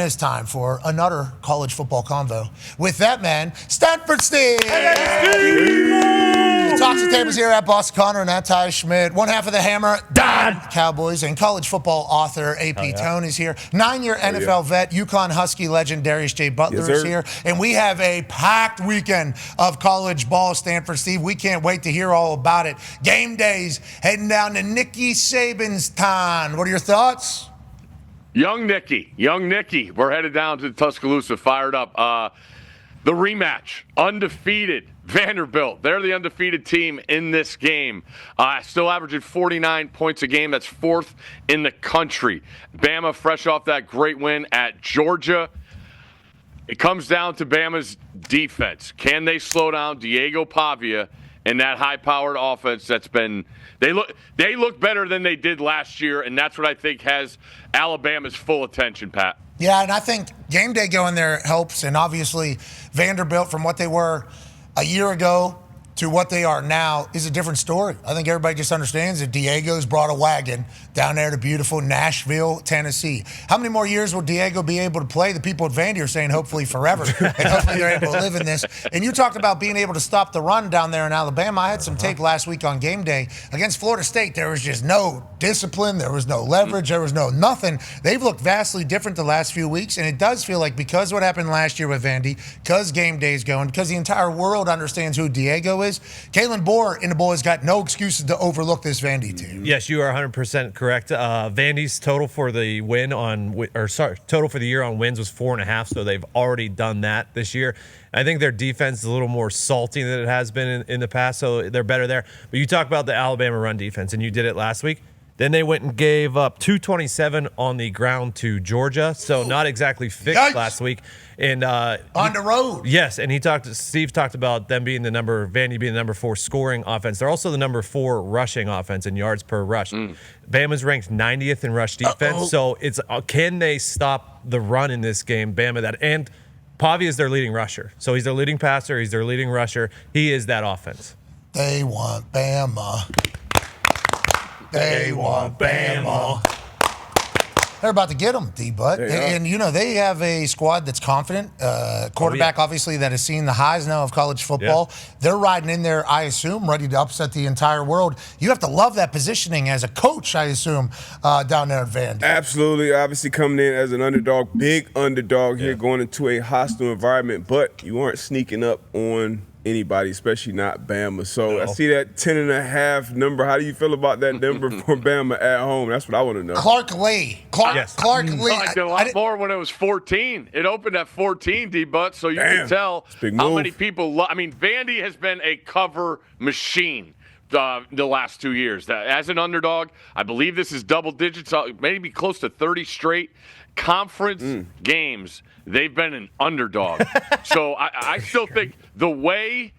It's time for Anudder college football convo. With that man, Stanford Steve. The Talks and Tables here at Boston Connor and at Ty Schmidt. One half of the Hammer, Dahn Cowboys, and college football author AP Tone is here. 9-year NFL vet, UConn Husky legend Darius J. Butler is here. And we have a packed weekend of college ball, Stanford Steve. We can't wait to hear all about it. Game days heading down to Nicky Saban's town. What are your thoughts? Young Nicky. We're headed down to Tuscaloosa, fired up. The rematch, undefeated Vanderbilt. They're the undefeated team in this game. Still averaging 49 points a game. That's fourth in the country. Bama fresh off that great win at Georgia. It comes down to Bama's defense. Can they slow down Diego Pavia and that high-powered offense that's been – they look better than they did last year, and that's what I think has Alabama's full attention, Pat. Yeah, and I think game day going there helps, and obviously Vanderbilt from what they were a year ago to what they are now is a different story. I think everybody just understands that Diego's brought a wagon down there to beautiful Nashville, Tennessee. How many more years will Diego be able to play? The people at Vandy are saying hopefully forever, and hopefully they're able to live in this. And you talked about being able to stop the run down there in Alabama. I had some tape last week on game day. Against Florida State, there was just no discipline. There was no leverage. There was no nothing. They've looked vastly different the last few weeks, and it does feel like because what happened last year with Vandy, because game day's going, because the entire world understands who Diego is, Kalen Bohr and the boys got no excuses to overlook this Vandy team. Yes, you are 100% correct. Vandy's total for the total for the year on wins was 4.5, so they've already done that this year. I think their defense is a little more salty than it has been in the past, so they're better there. But you talk about the Alabama run defense, and you did it last week. Then they went and gave up 227 on the ground to Georgia, so not exactly fixed last week. And on the road. Yes, and Steve talked about them being Vandy being the number 4 scoring offense. They're also the number 4 rushing offense in yards per rush. Bama's ranked 90th in rush defense, so it's can they stop the run in this game? Bama and Pavia is their leading rusher, so he's their leading passer, he's their leading rusher. He is that offense. They want Bama. They want Bama. They're about to get them, D-Butt. And, you know, they have a squad that's confident. Quarterback, obviously, that has seen the highs now of college football. Yeah. They're riding in there, I assume, ready to upset the entire world. You have to love that positioning as a coach, I assume, down there at Vandy. Absolutely. Obviously, coming in as an underdog, big underdog here, going into a hostile environment. But you aren't sneaking up on anybody, especially not Bama. So I see that 10.5 number. How do you feel about that number for Bama at home? That's what I want to know. Clark Lee. Clark Lee. I liked it a lot more when it was 14. It opened at 14, D-Butt, so you can tell how many people I mean, Vandy has been a cover machine the last 2 years. As an underdog, I believe this is double digits, maybe close to 30 straight conference games. They've been an underdog. So I still think the way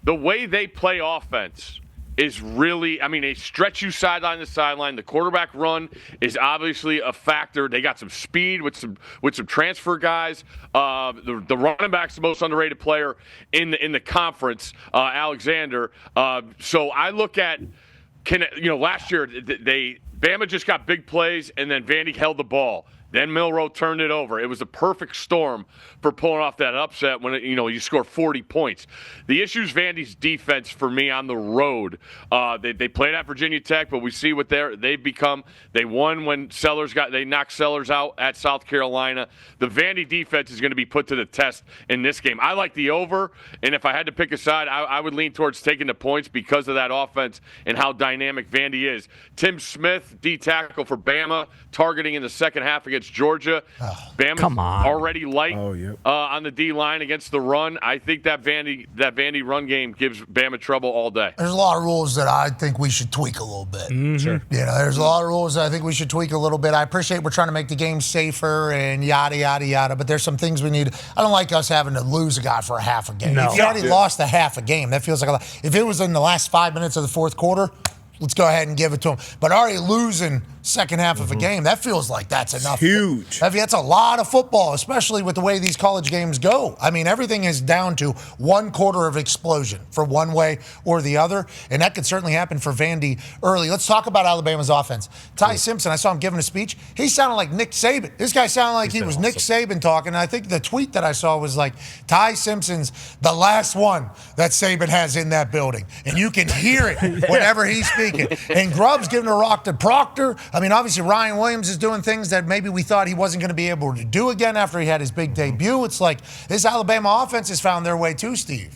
they play offense is really, I mean, they stretch you sideline to sideline. The quarterback run is obviously a factor. They got some speed with some transfer guys. The running back's the most underrated player in the conference, Alexander. So I look at, last year Bama just got big plays and then Vandy held the ball. Then Milroe turned it over. It was a perfect storm for pulling off that upset when you score 40 points. The issue is Vandy's defense for me on the road. They played at Virginia Tech, but we see what they've become. They won when they knocked Sellers out at South Carolina. The Vandy defense is going to be put to the test in this game. I like the over, and if I had to pick a side, I would lean towards taking the points because of that offense and how dynamic Vandy is. Tim Smith, D tackle for Bama, targeting in the second half against Georgia. Bama's already light on the D-line against the run. I think that Vandy run game gives Bama trouble all day. There's a lot of rules that I think we should tweak a little bit. Sure. There's a lot of rules that I think we should tweak a little bit. I appreciate we're trying to make the game safer and yada, yada, yada, but there's some things we need. I don't like us having to lose a guy for a half a game. No. If you already lost a half a game, that feels like a lot. If it was in the last 5 minutes of the fourth quarter, let's go ahead and give it to him. But already losing second half of a game. That feels like that's enough. Huge. That's a lot of football, especially with the way these college games go. I mean, everything is down to one quarter of explosion for one way or the other, and that could certainly happen for Vandy early. Let's talk about Alabama's offense. Ty Simpson, I saw him giving a speech. He sounded like Nick Saban. This guy sounded like he was Nick Saban talking, and I think the tweet that I saw was like, Ty Simpson's the last one that Saban has in that building, and you can hear it whenever he's speaking. And Grubb's giving a rock to Proctor. I mean, obviously, Ryan Williams is doing things that maybe we thought he wasn't going to be able to do again after he had his big debut. It's like this Alabama offense has found their way too, Steve.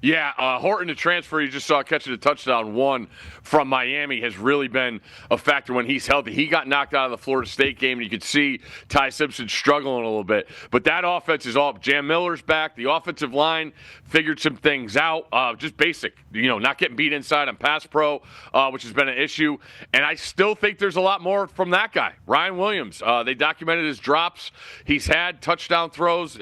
Yeah, Horton, the transfer you just saw catching a touchdown one from Miami, has really been a factor when he's healthy. He got knocked out of the Florida State game, and you could see Ty Simpson struggling a little bit. But that offense is all. Jam Miller's back. The offensive line figured some things out. Just basic, not getting beat inside on pass pro, which has been an issue. And I still think there's a lot more from that guy, Ryan Williams. They documented his drops. He's had touchdown throws,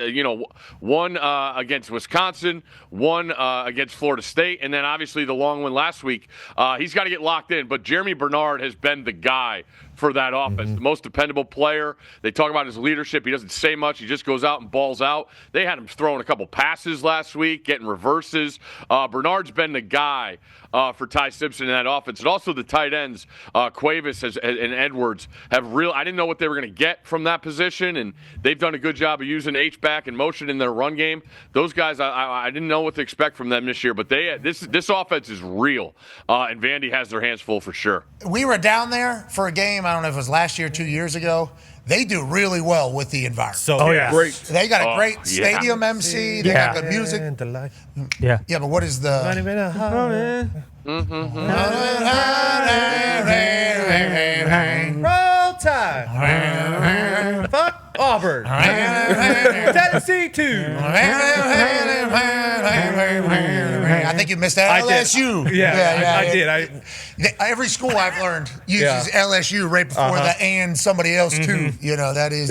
one against Wisconsin, one against Florida State, and then obviously the long one last week. He's got to get locked in, but Jeremy Bernard has been the guy for that offense, the most dependable player. They talk about his leadership. He doesn't say much. He just goes out and balls out. They had him throwing a couple passes last week, getting reverses. Bernard's been the guy for Ty Simpson in that offense. And also the tight ends, Cuevas and Edwards, I didn't know what they were going to get from that position, and they've done a good job of using H-back and motion in their run game. Those guys, I didn't know what to expect from them this year, but this offense is real, and Vandy has their hands full for sure. We were down there for a game, I don't know if it was last year, 2 years ago. They do really well with the environment. Great. They got a great stadium MC. They got good music. Yeah. Yeah, but what is the... Roll Tide. Fuck Auburn. Tennessee 2. I think you missed that. LSU. I did. Every school I've learned uses LSU right before the and somebody else too. That is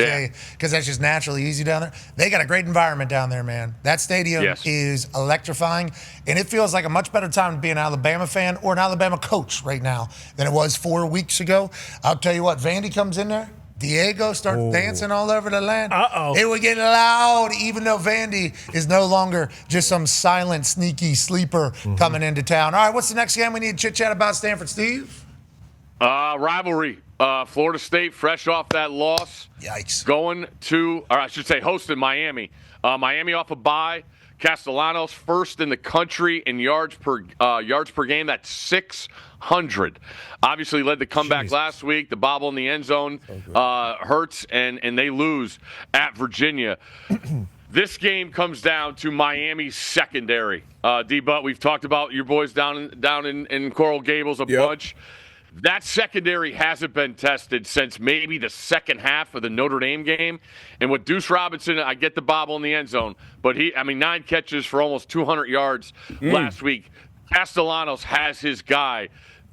because that's just naturally easy down there. They got a great environment down there, man. That stadium is electrifying, and it feels like a much better time to be an Alabama fan or an Alabama coach right now than it was 4 weeks ago. I'll tell you what, Vandy comes in there, Diego starts dancing all over the land. It would get loud, even though Vandy is no longer just some silent, sneaky sleeper coming into town. All right, what's the next game we need to chit-chat about, Stanford Steve? Rivalry. Florida State, fresh off that loss. Yikes. Going to, or I should say, hosting Miami. Miami off a bye. Castellanos first in the country in yards per game. That's 600. Obviously led the comeback last week. The bobble in the end zone hurts, and they lose at Virginia. This game comes down to Miami's secondary. D-Butt, we've talked about your boys down in Coral Gables a bunch. That secondary hasn't been tested since maybe the second half of the Notre Dame game. And with Deuce Robinson, I get the bobble in the end zone, but 9 catches for almost 200 yards last week. Castellanos has his guy.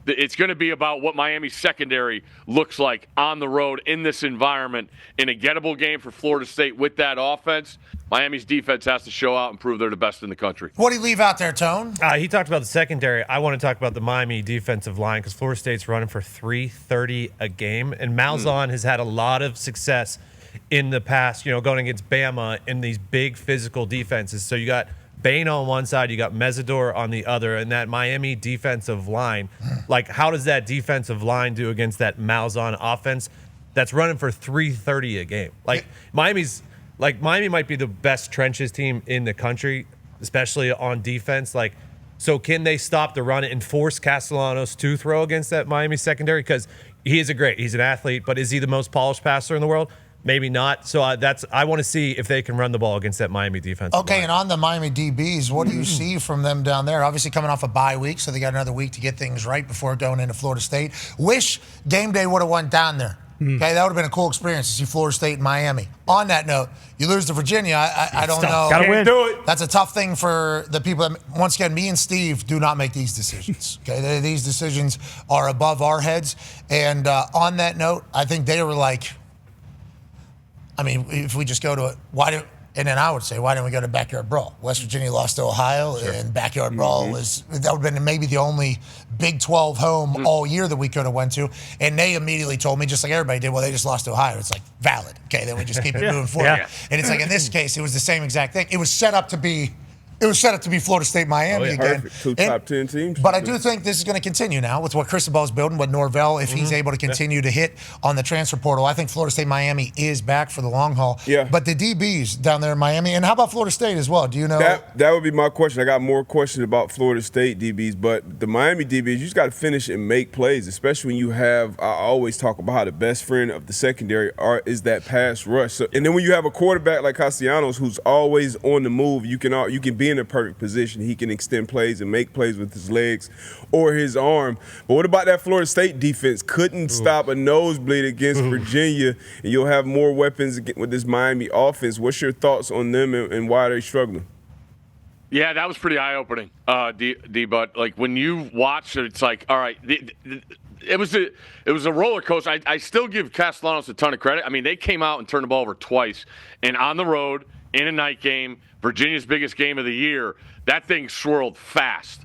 It's going to be about what Miami's secondary looks like on the road in this environment in a gettable game for Florida State with that offense. Miami's defense has to show out and prove they're the best in the country. What did he leave out there, Tone? He talked about the secondary. I want to talk about the Miami defensive line because Florida State's running for 330 a game, and Malzahn has had a lot of success in the past, going against Bama in these big physical defenses. So you got Bain on one side, you got Mesidor on the other, and that Miami defensive line, how does that defensive line do against that Malzahn offense that's running for 330 a game? Miami might be the best trenches team in the country, especially on defense. So can they stop the run and force Castellanos to throw against that Miami secondary? Because he's an athlete, but is he the most polished passer in the world? Maybe not. So I want to see if they can run the ball against that Miami defense. Okay, and on the Miami DBs, what do you see from them down there? Obviously coming off a bye week, so they got another week to get things right before going into Florida State. Wish game day would have went down there. Okay, that would have been a cool experience to see Florida State and Miami. On that note, you lose to Virginia. I don't know. Gotta win. Do it. That's a tough thing for the people. Once again, me and Steve do not make these decisions. Okay, these decisions are above our heads. And on that note, I think they were like, if we just go to it, And then I would say, why didn't we go to backyard brawl? West Virginia lost to Ohio, and backyard brawl that would have been maybe the only Big 12 home all year that we could have went to. And they immediately told me, just like everybody did, well, they just lost to Ohio. It's like, valid. Okay, then we just keep it moving forward. Yeah. And it's like, in this case, it was the same exact thing. It was set up to be Florida State, Miami again. Perfect. Two top 10 teams. But I do think this is going to continue now with what Cristobal's building, with Norvell, if he's able to continue to hit on the transfer portal. I think Florida State, Miami is back for the long haul. Yeah. But the DBs down there in Miami, and how about Florida State as well? Do you know? That would be my question. I got more questions about Florida State DBs, but the Miami DBs, you just got to finish and make plays, especially when you have, I always talk about how the best friend of the secondary is that pass rush. So, and then when you have a quarterback like Castellanos who's always on the move, you can be in a perfect position. He can extend plays and make plays with his legs or his arm. But what about that Florida State defense? Couldn't stop a nosebleed against Virginia, and you'll have more weapons with this Miami offense. What's your thoughts on them and why they're struggling? Yeah, that was pretty eye-opening, D-Butt. Like, when you watch it, it's like, all right, it was a roller coaster. I still give Castellanos a ton of credit. I mean, they came out and turned the ball over twice, and on the road, in a night game, Virginia's biggest game of the year, that thing swirled fast.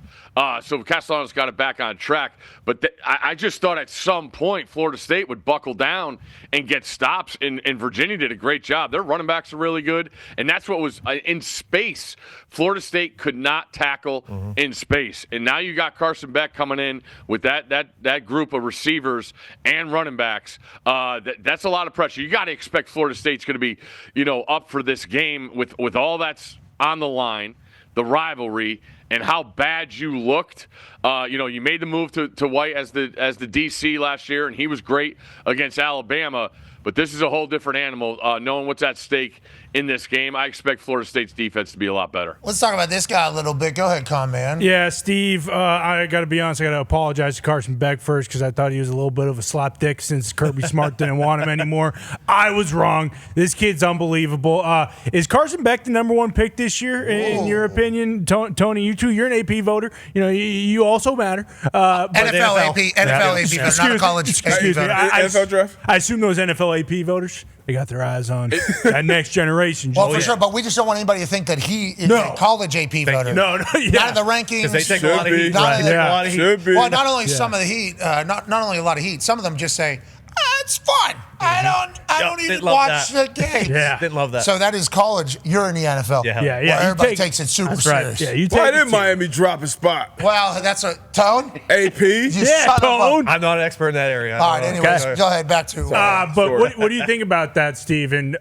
So Castellanos got it back on track. But I just thought at some point Florida State would buckle down and get stops, and Virginia did a great job. Their running backs are really good, and that's what was in space. Florida State could not tackle in space. And now you got Carson Beck coming in with that group of receivers and running backs. That's a lot of pressure. You got to expect Florida State's going to be, up for this game with all that's on the line, the rivalry, and how bad you looked. You made the move to White as the DC last year, and he was great against Alabama. But this is a whole different animal, knowing what's at stake in this game. I expect Florida State's defense to be a lot better. Let's talk about this guy a little bit. Go ahead, man. Yeah, Steve, I got to be honest. I got to apologize to Carson Beck first because I thought he was a little bit of a slapdick since Kirby Smart didn't want him anymore. I was wrong. This kid's unbelievable. Is Carson Beck the number one pick this year, in your opinion? Tony, you too. You're an AP voter. You also matter. NFL AP, not a college. Excuse me. NFL draft? I assume those NFL AP voters, they got their eyes on that next generation. Well, for sure, but we just don't want anybody to think that he is a college AP voter. No, Not in the rankings. Because they take a lot of heat. Should be. Well, not only some of the heat, not only a lot of heat. Some of them just say, it's fun. I don't even watch the game. Yeah. Didn't love that. So that is college. You're in the NFL. Yeah. Where everybody takes it super serious. Yeah, you Why take did Miami drop a spot? Well, that's a tone. AP? Tone. I'm not an expert in that area. All right, anyways, go ahead, back to but what do you think about that, Steven?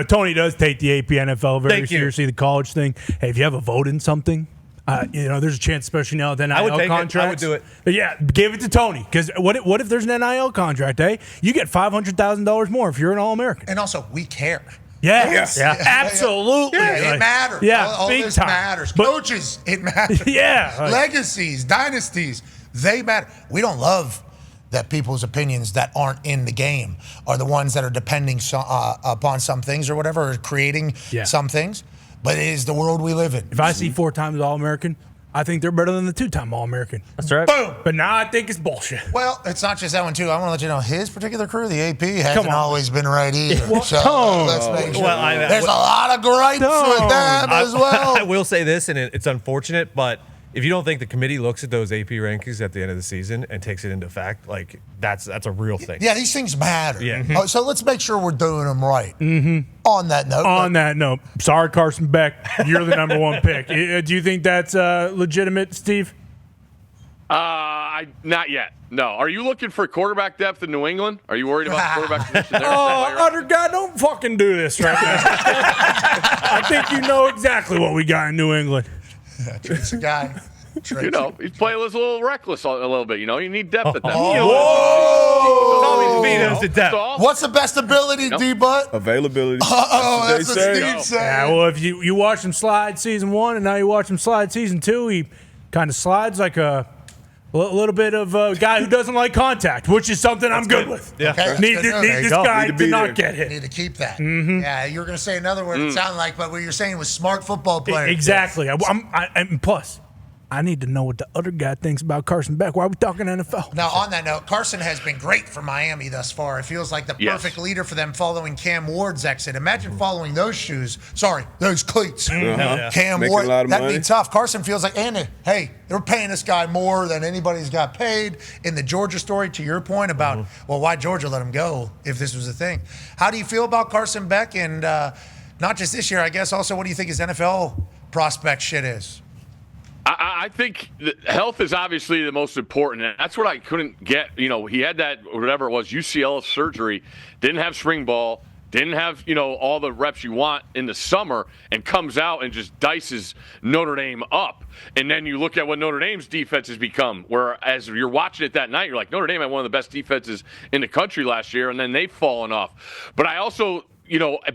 Tony does take the AP NFL very seriously, the college thing. Hey, if you have a vote in something, there's a chance, especially now with NIL contracts. I would do it. Yeah, give it to Tony. Because what if there's an NIL contract, eh? You get $500,000 more if you're an All-American. And also, we care. Yes. Yeah. Absolutely. Yeah, it matters. Yeah, all big this time. matters. But, Coaches, it matters. Yeah. Legacies, dynasties, they matter. We don't love that people's opinions that aren't in the game are the ones that are depending upon some things or whatever, or creating some things. But it is the world we live in. If I see 4 times All-American, I think they're better than the 2-time All-American. That's right. Boom. But now I think it's bullshit. Well, it's not just that one, too. I want to let you know, his particular crew, the AP, hasn't always been right either. Let's make sure. There's a lot of gripes with them as well. I will say this, and it's unfortunate, but if you don't think the committee looks at those AP rankings at the end of the season and takes it into fact, like that's a real thing. Yeah, these things matter. Yeah. So let's make sure we're doing them right. On that note. Sorry, Carson Beck, you're the number one pick. Do you think that's legitimate, Steve? Not yet. No. Are you looking for quarterback depth in New England? Are you worried about the quarterback position there? Utter God, don't fucking do this right now. I think you know exactly what we got in New England. Tracy's a guy. He's playing a little reckless a little bit. You need depth at that. What's the best ability, D-Butt? Availability. That's what Steve said. Yeah, well, if you watch him slide season 1 and now you watch him slide season 2, he kind of slides like a little bit of a guy who doesn't like contact, which is something I'm good with. Yeah. Okay, need this guy to not get hit. Need to keep that. Yeah, you were going to say another word. It sounded like, but what you're saying was smart football player. Exactly. And plus, I need to know what the other guy thinks about Carson Beck. Why are we talking NFL? Now, on that note, Carson has been great for Miami thus far. It feels like the perfect leader for them following Cam Ward's exit. Imagine following those shoes. Sorry, those cleats. Cam Making Ward, a lot of that'd money. be tough. Carson feels like, and hey, they're paying this guy more than anybody's got paid. In the Georgia story, to your point about, well, why Georgia let him go if this was a thing. How do you feel about Carson Beck? And not just this year, I guess also, what do you think his NFL prospect shit is? I think health is obviously the most important, and that's what I couldn't get. He had that, whatever it was, UCL surgery, didn't have spring ball, didn't have, all the reps you want in the summer, and comes out and just dices Notre Dame up. And then you look at what Notre Dame's defense has become, where as you're watching it that night, you're like, Notre Dame had one of the best defenses in the country last year, and then they've fallen off. But I also,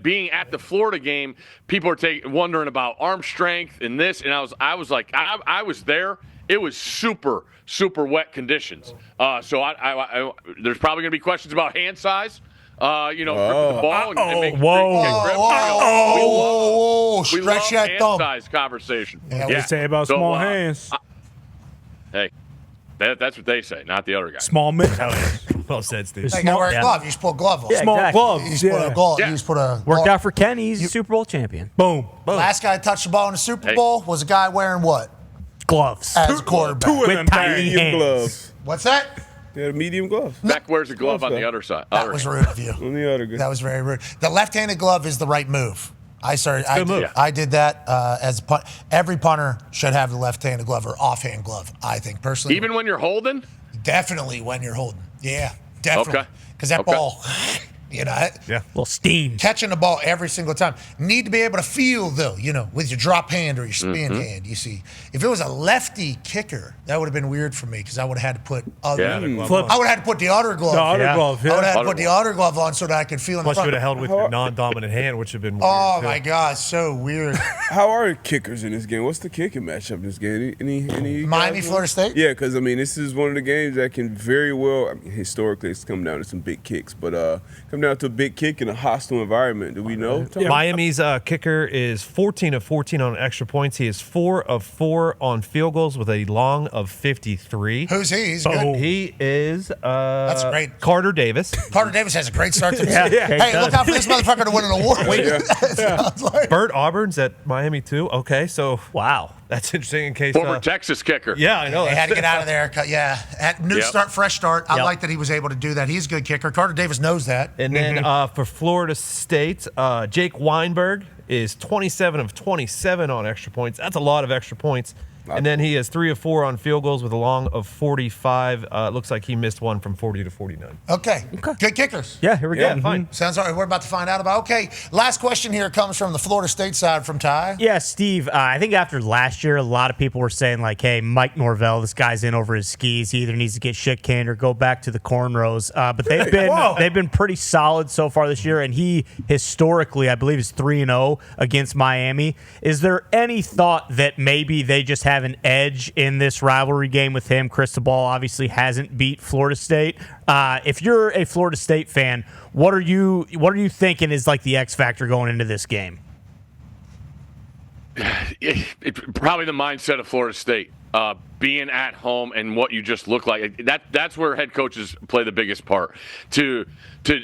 being at the Florida game, people are wondering about arm strength and this, and I was like, I was there. It was super, super wet conditions. So I there's probably going to be questions about hand size. Gripping the ball and making Whoa, we love stretch that hand thumb. size conversation. Yeah, what do you say about small hands? Hey, that's what they say, not the other guy. Small men. Well said, Steve. Hey, you gotta wear a glove. You just put a glove on. Yeah, Small exactly. gloves. You just put a glove. Yeah. You just put a Worked glove. out for Kenny. He's a Super Bowl champion. Boom. Last guy to touch the ball in the Super Bowl was a guy wearing what? Gloves. As a quarterback. Two of them With tiny things. Medium hands. gloves. What's that? They had medium gloves. Beck wears a glove on the other side. That was rude of you. On the other good. That was very rude. The left-handed glove is the right move. I good move. did that as a punt. Every punter should have the left-handed glove or offhand glove, I think, personally. Even when you're holding? Definitely when you're holding. Yeah, definitely. Okay. Because that ball, Little steam. catching the ball every single time. Need to be able to feel, though, with your drop hand or your spin hand, you see. If it was a lefty kicker, that would have been weird for me because I would have had to put I would have had to put the other glove. The other glove. I would Yeah. have had to put the other glove on so that I could feel in the Plus, you front. would have held with your non-dominant hand, which would have been weird. Oh, too. my God, so weird. How are kickers in this game? What's the kicking matchup in this game? Any Miami, guys know? Florida State? Yeah, because, this is one of the games that can very well, historically, it's come down to some big kicks, but come down to a big kick in a hostile environment. Do we know? Miami's kicker is 14 of 14 on extra points. He is 4 of 4 on field goals with a long of 53. Who's he? He's good. He is That's great. Carter Davis. Carter Davis has a great start to the Yeah, season. yeah, he Hey, does. look out for this motherfucker to win an award. Sounds like- Bert Auburn's at Miami too. Okay, so Wow. that's interesting in case. Former Texas kicker. Yeah, I know. They had to get out of there. Yeah, new start, fresh start. I Yep. like that he was able to do that. He's a good kicker. Carter Davis knows that. And then for Florida State, Jake Weinberg is 27 of 27 on extra points. That's a lot of extra points. And then he has 3 of 4 on field goals with a long of 45. It looks like he missed one from 40 to 49. Okay. Good kickers. Yeah, here we go. Yeah, fine. Sounds all right. We're about to find out about. Okay, last question here comes from the Florida State side from Ty. Yeah, Steve, I think after last year, a lot of people were saying, like, hey, Mike Norvell, this guy's in over his skis. He either needs to get shit canned or go back to the cornrows. But they've been pretty solid so far this year, and he historically, I believe, is 3-0 against Miami. Is there any thought that maybe they just have an edge in this rivalry game with him? Cristobal obviously hasn't beat Florida State. If you're a Florida State fan, what are you thinking is like the X factor going into this game? Probably the mindset of Florida State, being at home and what you just look like. That's where head coaches play the biggest part, to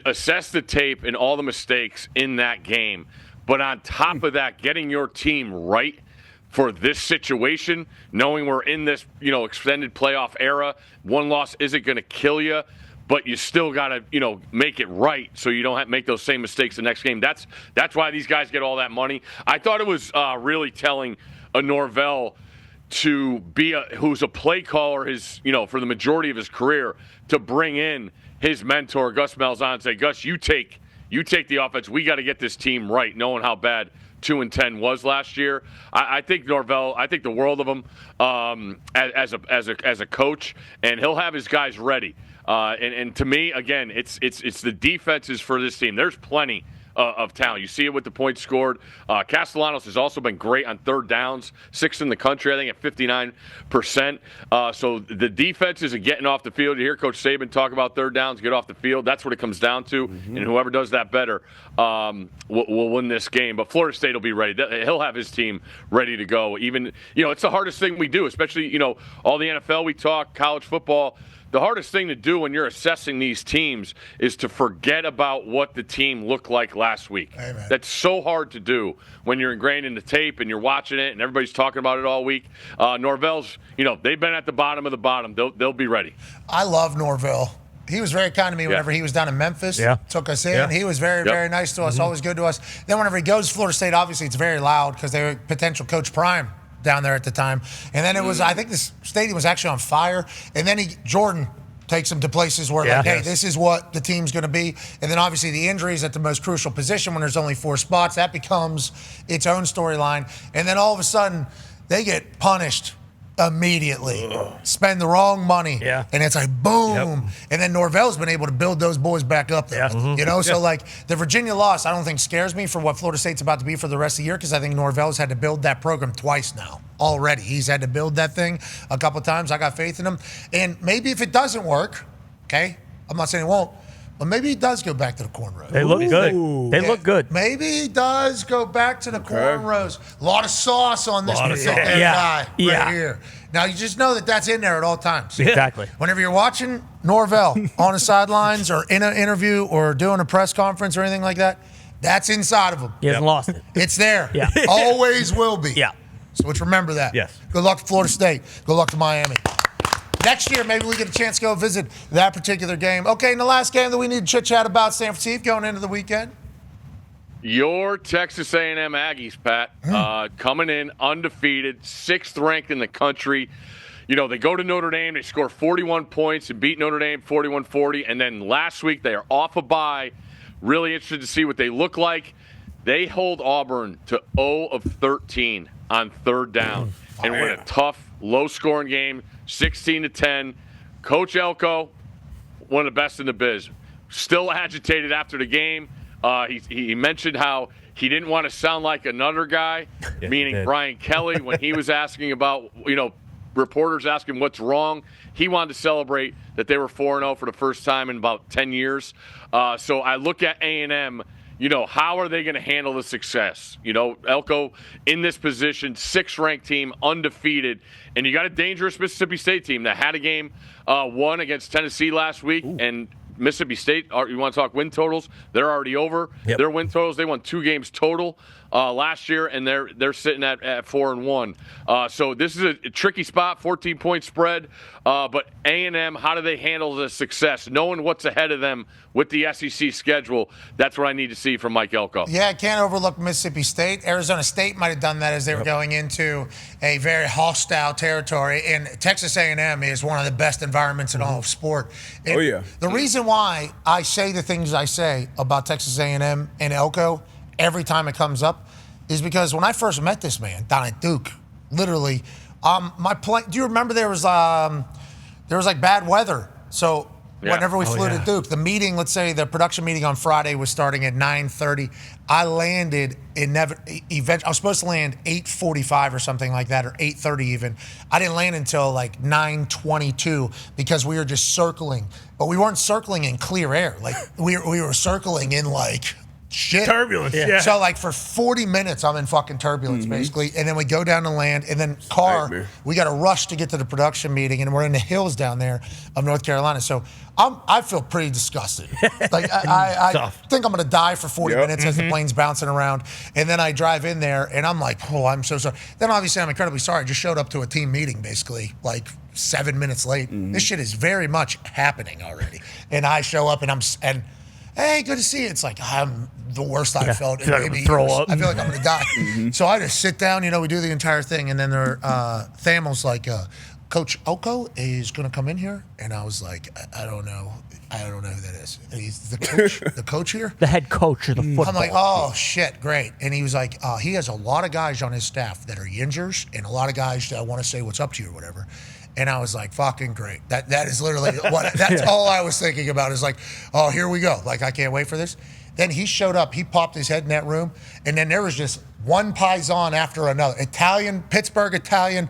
assess the tape and all the mistakes in that game. But on top of that, getting your team right for this situation, knowing we're in this extended playoff era, one loss isn't going to kill you, but you still got to make it right so you don't have to make those same mistakes the next game. That's why these guys get all that money. I thought it was really telling a Norvell to be who's a play caller for the majority of his career, to bring in his mentor Gus Malzahn and say, Gus, you take the offense. We got to get this team right, knowing how bad 2-10 was last year. I think Norvell, I think the world of him as a coach, and he'll have his guys ready. And to me, again, it's the defenses for this team. There's plenty of talent. You see it with the points scored. Castellanos has also been great on third downs, 6th in the country, I think, at 59%. So the defense isn't getting off the field. You hear Coach Saban talk about third downs, get off the field. That's what it comes down to. And whoever does that better will win this game. But Florida State will be ready. He'll have his team ready to go. Even, it's the hardest thing we do, especially, all the NFL we talk, college football. The hardest thing to do when you're assessing these teams is to forget about what the team looked like last week. Amen. That's so hard to do when you're ingrained in the tape and you're watching it and everybody's talking about it all week. Norvell's, they've been at the bottom of the bottom. They'll be ready. I love Norvell. He was very kind to me whenever he was down in Memphis. Yeah. Took us in. Yeah. He was very, very nice to us, always good to us. Then whenever he goes to Florida State, obviously it's very loud because they were potential Coach Prime down there at the time. And then it was, I think this stadium was actually on fire. And then Jordan takes him to places where, hey, this is what the team's going to be. And then obviously the injuries at the most crucial position when there's only 4 spots, that becomes its own storyline. And then all of a sudden they get punished immediately. Spend the wrong money. Yeah. And it's like, boom. And then Norvell's been able to build those boys back up there. So like the Virginia loss, I don't think scares me for what Florida State's about to be for the rest of the year because I think Norvell's had to build that program twice now already. He's had to build that thing a couple times. I got faith in him. And maybe if it doesn't work, okay, I'm not saying it won't, but maybe he does go back to the cornrows. They look good. They look good. Maybe he does go back to the cornrows. A lot of sauce on this particular guy right here. Now, you just know that that's in there at all times. Exactly. Whenever you're watching Norvell on the sidelines or in an interview or doing a press conference or anything like that, that's inside of him. He hasn't lost it. It's there. Yeah. Always will be. Yeah. So let's remember that. Yes. Good luck to Florida State. Good luck to Miami. Next year, maybe we get a chance to go visit that particular game. Okay, and the last game that we need to chit-chat about, San Francisco, going into the weekend. Your Texas A&M Aggies, Pat, coming in undefeated, 6th ranked in the country. They go to Notre Dame, they score 41 points and beat Notre Dame 41-40. And then last week, they are off a bye. Really interested to see what they look like. They hold Auburn to 0 of 13 on third down and win a tough, low-scoring game, 16-10. Coach Elko, one of the best in the biz, still agitated after the game. He mentioned how he didn't want to sound like another guy, meaning Brian Kelly, when he was asking about, reporters asking what's wrong. He wanted to celebrate that they were 4-0 for the first time in about 10 years. So I look at A&M, how are they going to handle the success? Elko in this position, 6th-ranked team, undefeated. And you got a dangerous Mississippi State team that had a game won against Tennessee last week. And Mississippi State, you want to talk win totals? They're already over. Their win totals, they won 2 games total last year, and they're sitting at 4-1. So this is a tricky spot, 14-point spread. But A&M, how do they handle the success? Knowing what's ahead of them with the SEC schedule, that's what I need to see from Mike Elko. Yeah, I can't overlook Mississippi State. Arizona State might have done that as they were going into a very hostile territory. And Texas A&M is one of the best environments in all of sport. The reason why I say the things I say about Texas A&M and Elko every time it comes up is because when I first met this man down at Duke, literally, do you remember there was like bad weather? So whenever we flew to Duke, the meeting, let's say the production meeting on Friday was starting at 9:30. I landed I was supposed to land 8:45 or something like that, or 8:30 even. I didn't land until like 9:22 because we were just circling, but we weren't circling in clear air. Like we were circling in like shit. Turbulence. Yeah. So like for 40 minutes, I'm in fucking turbulence basically. And then we go down to land and then we got to rush to get to the production meeting and we're in the hills down there of North Carolina. So I feel pretty disgusted. Like I think I'm going to die for 40 minutes as the plane's bouncing around. And then I drive in there and I'm like, oh, I'm so sorry. Then obviously I'm incredibly sorry. I just showed up to a team meeting basically like 7 minutes late. This shit is very much happening already. And I show up and hey, good to see you. It's like I'm the worst I've felt in maybe years. I feel like I'm going to die. So I just sit down, we do the entire thing. And then Thamel's like, Coach Elko is going to come in here. And I was like, I don't know who that is. And he's the coach, the coach here? The head coach of the football. I'm like, oh, shit, great. And he was like, he has a lot of guys on his staff that are yingers and a lot of guys that want to say what's up to you or whatever. And I was like, fucking great. That is literally that's all I was thinking about is like, oh, here we go. Like, I can't wait for this. Then he showed up. He popped his head in that room, and then there was just one Paisan after another. Italian, Pittsburgh Italian,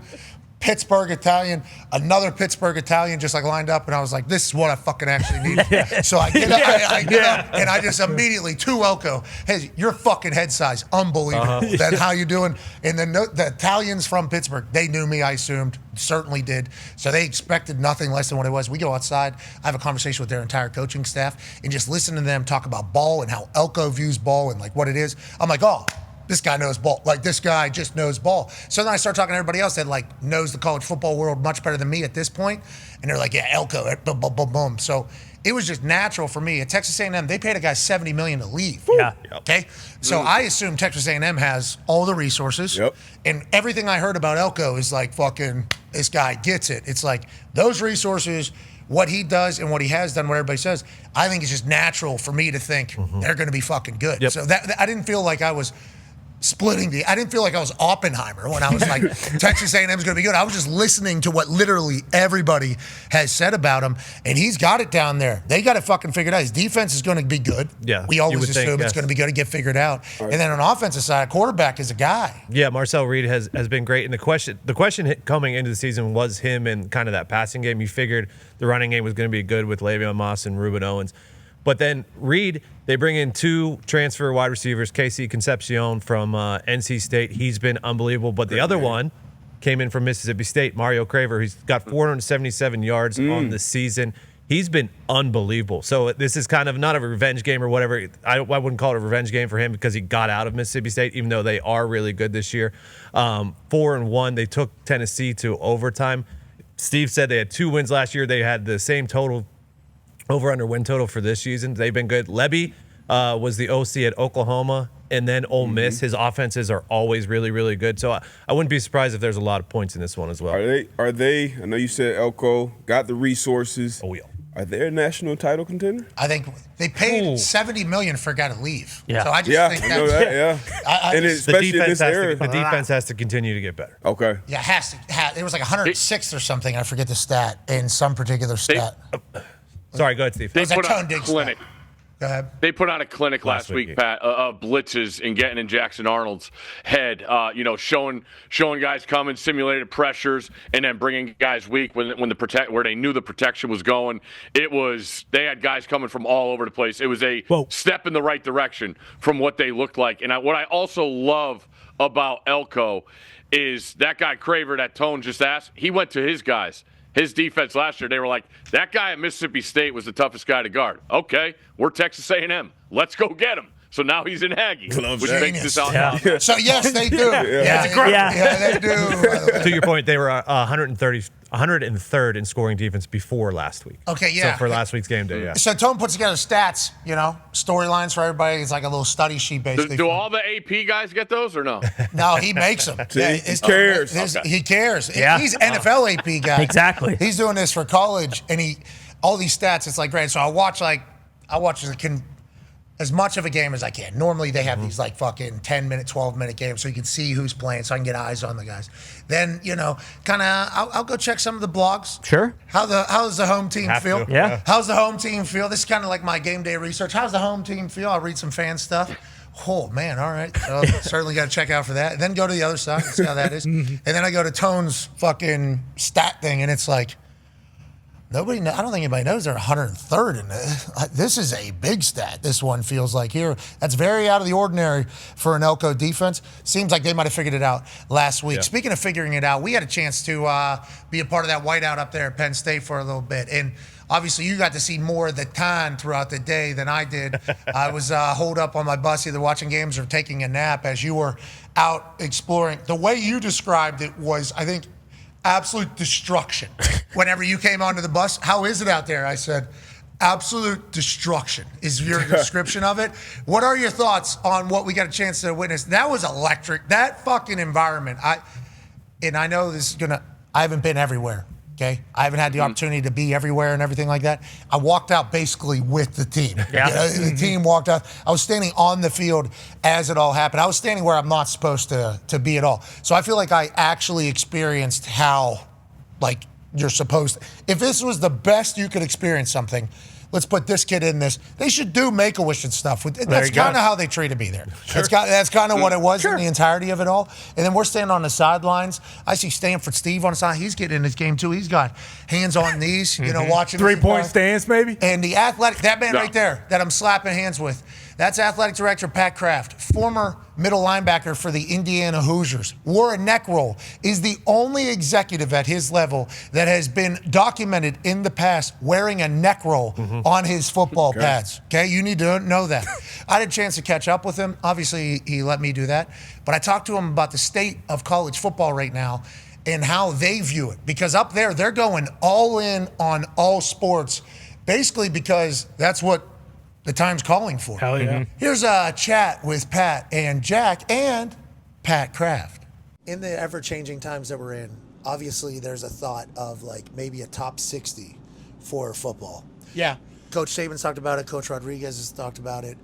another Pittsburgh Italian just like lined up, and I was like, this is what I fucking actually need. So I get up, and I just immediately, to Elko, hey, your fucking head size, unbelievable. Then how you doing? And then the Italians from Pittsburgh, they knew me, I assumed, certainly did. So they expected nothing less than what it was. We go outside, I have a conversation with their entire coaching staff, and just listen to them talk about ball and how Elko views ball and like what it is. I'm like, oh, this guy knows ball. Like, this guy just knows ball. So then I start talking to everybody else that, like, knows the college football world much better than me at this point. And they're like, yeah, Elko, boom, boom, boom, boom. So it was just natural for me. At Texas A&M, they paid a guy $70 million to leave. Yeah. Okay? So I assume Texas A&M has all the resources. Yep. And everything I heard about Elko is like, fucking, this guy gets it. It's like, those resources, what he does and what he has done, what everybody says, I think it's just natural for me to think they're going to be fucking good. Yep. So that I didn't feel like I was I didn't feel like I was Oppenheimer when I was like, Texas A&M is going to be good. I was just listening to what literally everybody has said about him, and he's got it down there. They got it fucking figured out. His defense is going to be good. Yeah, we you always would assume think, it's going to be good to get figured out. Right. And then on the offensive side, quarterback is a guy. Yeah, Marcel Reed has been great. And the question coming into the season was him and kind of that passing game. You figured the running game was going to be good with Le'Veon Moss and Ruben Owens. But then Reed, they bring in 2 transfer wide receivers, Casey Concepcion from NC State. He's been unbelievable. But the other one came in from Mississippi State, Mario Craver. He's got 477 yards on the season. He's been unbelievable. So this is kind of not a revenge game or whatever. I wouldn't call it a revenge game for him because he got out of Mississippi State, even though they are really good this year. 4-1. They took Tennessee to overtime. Steve said they had 2 wins last year. They had the same total over-under win total for this season. They've been good. Lebby was the OC at Oklahoma and then Ole Miss. His offenses are always really, really good. So I wouldn't be surprised if there's a lot of points in this one as well. Are they? I know you said Elko got the resources. Oh, yeah. Are they a national title contender? I think they paid $70 million for a guy to leave. Yeah. So I just think I know that. Yeah. And especially in this era. The defense has to continue to get better. Okay. Yeah, it was like 106 or something. I forget the stat in some particular stat. Sorry, go ahead, Steve. They put on a clinic. Go ahead. They put on a clinic last week, Pat, of blitzes and getting in Jackson Arnold's head. Showing guys coming, simulated pressures, and then bringing guys weak where they knew the protection was going. They had guys coming from all over the place. It was a step in the right direction from what they looked like. And what I also love about Elko is that guy Craver, that Tone just asked. He went to his guys. His defense last year, they were like, that guy at Mississippi State was the toughest guy to guard. Okay, we're Texas A&M. Let's go get him. So now he's in Aggie, which makes this out. Yeah. So, yes, they do. Yeah, they do. To your point, they were 103rd in scoring defense before last week. Okay, yeah. So for last week's game day, yeah. So Tone puts together stats, storylines for everybody. It's like a little study sheet, basically. Do all the AP guys get those or no? No, he makes them. He cares. He cares. Yeah. He's NFL AP guy. Exactly. He's doing this for college, and all these stats, it's like great. So I watch as much of a game as I can. Normally they have these like fucking 10-minute, 12-minute games so you can see who's playing so I can get eyes on the guys. Then, I'll go check some of the blogs. Sure. How's the home team feel? Yeah. How's the home team feel? This is kind of like my game day research. How's the home team feel? I'll read some fan stuff. Oh, man, all right. So certainly got to check out for that. Then go to the other side and see how that is. And then I go to Tone's fucking stat thing, and it's like, I don't think anybody knows they're 103rd in this. This is a big stat. This one feels like here. That's very out of the ordinary for an Elko defense. Seems like they might have figured it out last week. Yeah. Speaking of figuring it out, we had a chance to be a part of that whiteout up there at Penn State for a little bit. And obviously you got to see more of the Dahn throughout the day than I did. I was holed up on my bus either watching games or taking a nap as you were out exploring. The way you described it was, I think, absolute destruction. Whenever you came onto the bus, how is it out there? I said, absolute destruction is your description of it. What are your thoughts on what we got a chance to witness? That was electric. That fucking environment. I know this is I haven't been everywhere. Okay, I haven't had the opportunity to be everywhere and everything like that. I walked out basically with the team. Yeah. The team walked out. I was standing on the field as it all happened. I was standing where I'm not supposed to be at all. So I feel like I actually experienced how, you're supposed to. If this was the best you could experience something, let's put this kid in this. They should do Make-A-Wish and stuff. That's kind of how they treated me there. Sure. That's kind of what it was in the entirety of it all. And then we're standing on the sidelines. I see Stanford Steve on the side. He's getting in his game too. He's got hands on knees, watching. 3-point stance, maybe? And the athletic, that man right there that I'm slapping hands with, that's athletic director Pat Kraft, former middle linebacker for the Indiana Hoosiers, wore a neck roll, is the only executive at his level that has been documented in the past wearing a neck roll on his football pads. Okay, you need to know that. I had a chance to catch up with him. Obviously, he let me do that. But I talked to him about the state of college football right now and how they view it. Because up there, they're going all in on all sports, basically because that's what the time's calling for. Hell yeah. Here's a chat with Pat and Jack and Pat Kraft. In the ever-changing times that we're in, obviously there's a thought of maybe a top 60 for football. Yeah. Coach Saban's talked about it. Coach Rodriguez has talked about it.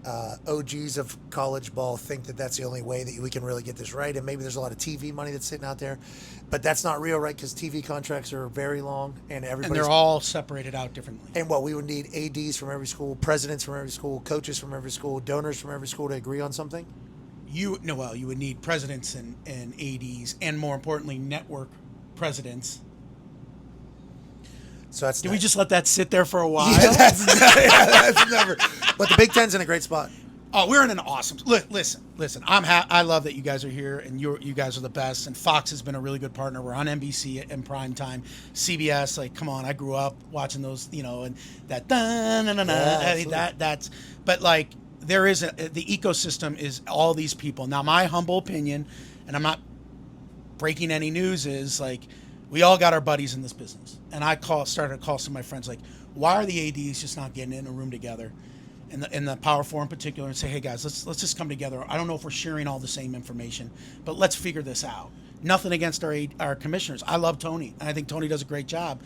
OGs of college ball think that that's the only way that we can really get this right. And maybe there's a lot of TV money that's sitting out there. But that's not real, right? Because TV contracts are very long. And they're all separated out differently. And we would need ADs from every school, presidents from every school, coaches from every school, donors from every school to agree on something? You would need presidents and ADs, and more importantly, network presidents. So that's. Did we just let that sit there for a while? Yeah, that's never. But the Big Ten's in a great spot. Oh, we're in an awesome. Listen. I love that you guys are here, and you guys are the best. And Fox has been a really good partner. We're on NBC in prime time, CBS. Come on, I grew up watching those, and that. That's. But there is the ecosystem is all these people. Now, my humble opinion, and I'm not breaking any news, is we all got our buddies in this business. And I started to call some of my friends, why are the ADs just not getting in a room together, in the Power Four in particular, and say, hey guys, let's just come together. I don't know if we're sharing all the same information, but let's figure this out. Nothing against our commissioners. I love Tony, and I think Tony does a great job.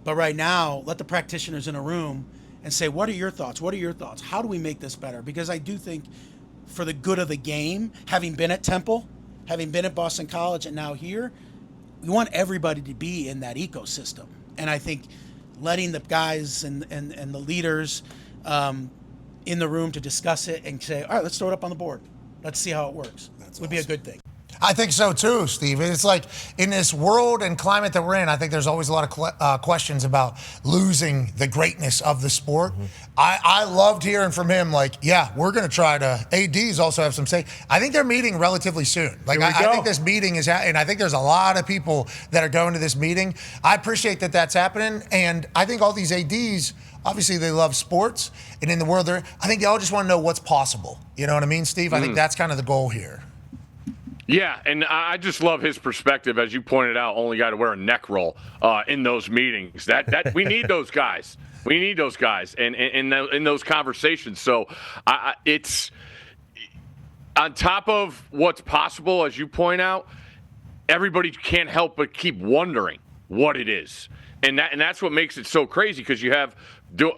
But right now, let the practitioners in a room and say, what are your thoughts? What are your thoughts? How do we make this better? Because I do think for the good of the game, having been at Temple, having been at Boston College, and now here, we want everybody to be in that ecosystem. And I think letting the guys and the leaders in the room to discuss it and say, all right, let's throw it up on the board. Let's see how it works. Would be a good thing. I think so too, Steve. It's in this world and climate that we're in, I think there's always a lot of questions about losing the greatness of the sport. I loved hearing from him, we're going to try to, ADs also have some say. I think they're meeting relatively soon. I think this meeting is, and I think there's a lot of people that are going to this meeting. I appreciate that that's happening. And I think all these ADs, obviously they love sports, and in the world I think they all just want to know what's possible. You know what I mean, Steve? I think that's kind of the goal here. Yeah, and I just love his perspective, as you pointed out. Only got to wear a neck roll in those meetings. That we need those guys. We need those guys, and in those conversations. So it's on top of what's possible, as you point out. Everybody can't help but keep wondering what it is, and that's what makes it so crazy, because you have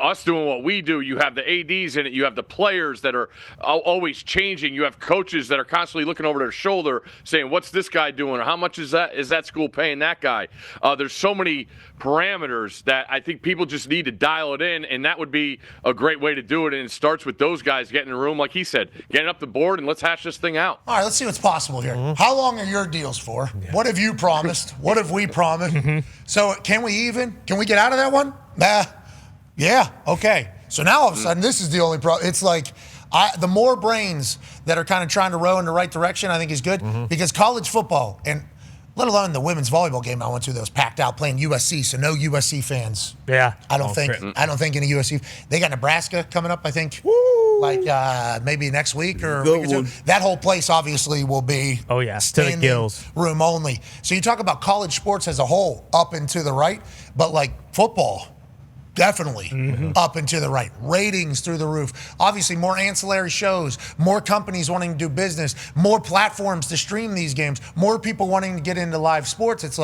us doing what we do. You have the ADs in it. You have the players that are always changing. You have coaches that are constantly looking over their shoulder saying, what's this guy doing? Or how much is that school paying that guy? There's so many parameters that I think people just need to dial it in, and that would be a great way to do it. And it starts with those guys getting in the room, like he said, getting up the board, and let's hash this thing out. All right, let's see what's possible here. How long are your deals for? Yeah. What have you promised? What have we promised? So can we get out of that one? Nah. Yeah, okay. So now all of a sudden, this is the only problem. It's the more brains that are kind of trying to row in the right direction, I think is good, because college football, and let alone the women's volleyball game I went to that was packed out playing USC, so no USC fans. Yeah. I don't think any USC. They got Nebraska coming up, I think, maybe next week or a week or two. That whole place obviously will be to the gills. Room only. So you talk about college sports as a whole, up and to the right, but football, definitely up and to the right. Ratings through the roof. Obviously, more ancillary shows, more companies wanting to do business, more platforms to stream these games, more people wanting to get into live sports. It's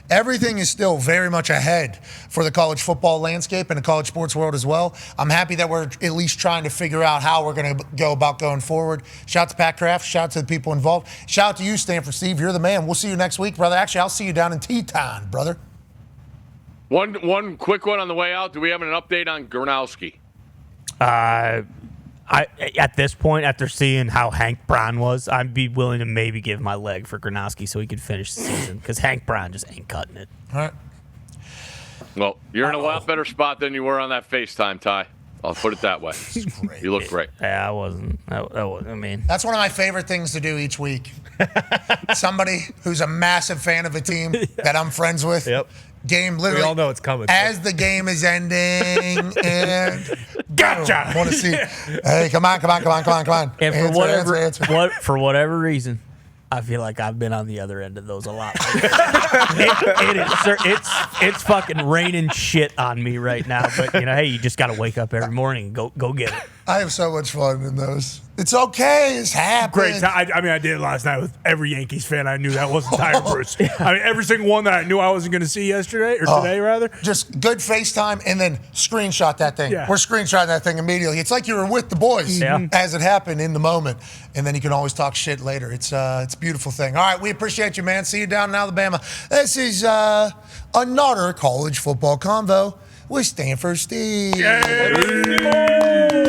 everything is still very much ahead for the college football landscape and the college sports world as well. I'm happy that we're at least trying to figure out how we're going to go about going forward. Shout out to Pat Kraft. Shout out to the people involved. Shout out to you, Stanford Steve. You're the man. We'll see you next week, brother. Actually, I'll see you down in Teton, brother. One quick one on the way out. Do we have an update on Gronowski? At this point, after seeing how Hank Brown was, I'd be willing to maybe give my leg for Gronowski so he could finish the season because Hank Brown just ain't cutting it. All right. Well, you're in a lot better spot than you were on that FaceTime, Ty. I'll put it that way. You look great. Yeah, I wasn't. I mean, that's one of my favorite things to do each week. Somebody who's a massive fan of a team that I'm friends with. Yep. Game literally. We all know it's coming. As the game is ending, and gotcha. Want to see? Hey, come on. And for whatever reason, I feel like I've been on the other end of those a lot. It's fucking raining shit on me right now. But hey, you just got to wake up every morning and go get it. I have so much fun in those. It's okay. It's happening. Great time. I mean, I did it last night with every Yankees fan I knew that wasn't Ty Bruce. I mean, every single one that I knew I wasn't going to see yesterday or today, rather. Just good FaceTime and then screenshot that thing. Yeah. We're screenshotting that thing immediately. It's like you were with the boys as it happened in the moment, and then you can always talk shit later. It's a beautiful thing. All right, we appreciate you, man. See you down in Alabama. This is another college football convo with Stanford Steve. Yeah.